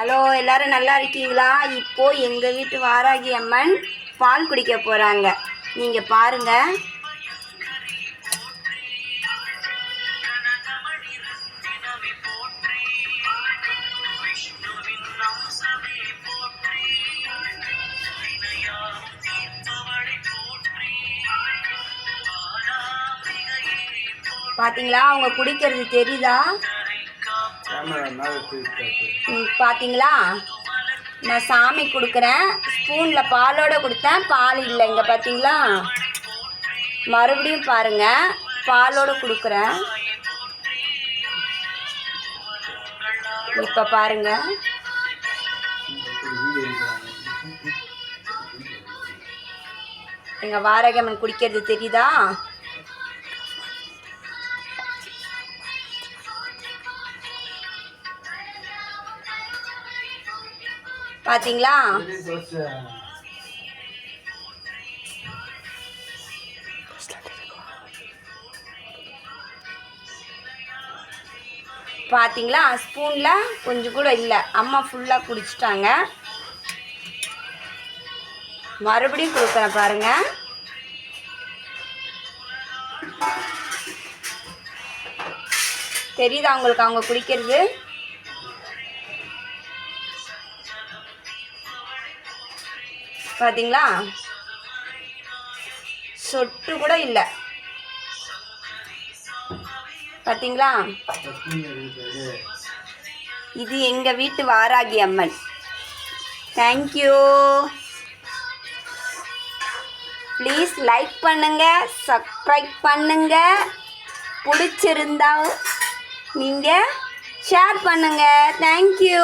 Hello, எல்லாரும் நல்லா இருக்கீங்களா? இப்போ எங்கள் வீட்டு வாராகி அம்மன் பால் குடிக்க போகிறாங்க. நீங்கள் பாருங்க. பார்த்தீங்களா? அவங்க குடிக்கிறது தெரியுதா? பார்த்தீங்களா? நான் சாமி கொடுக்குறேன். ஸ்பூனில் பாலோடு கொடுத்தேன், பால் இல்லை. இங்கே பார்த்தீங்களா? மறுபடியும் பாருங்கள், பாலோடு கொடுக்குறேன். இப்போ பாருங்கள். எங்கள் வாராகி அம்மன் குடிக்கிறது தெரியுதா? பார்த்தீங்களா? பார்த்தீங்களா? ஸ்பூனில் கொஞ்சம் கூட இல்லை. அம்மா ஃபுல்லாக குடிச்சிட்டாங்க. மறுபடியும் கொடுக்குறேன் பாருங்கள். தெரியுதா உங்களுக்கு அவங்க குடிக்கிறது? பார்த்தீங்களா? சொட்டு கூட இல்லை. பார்த்தீங்களா? இது எங்கள் வீட்டு Varahi Amman. Thank you. Please like பண்ணுங்கள், சப்ஸ்கிரைப் பண்ணுங்கள். பிடிச்சிருந்தா நீங்கள் ஷேர் பண்ணுங்கள். தேங்க்யூ.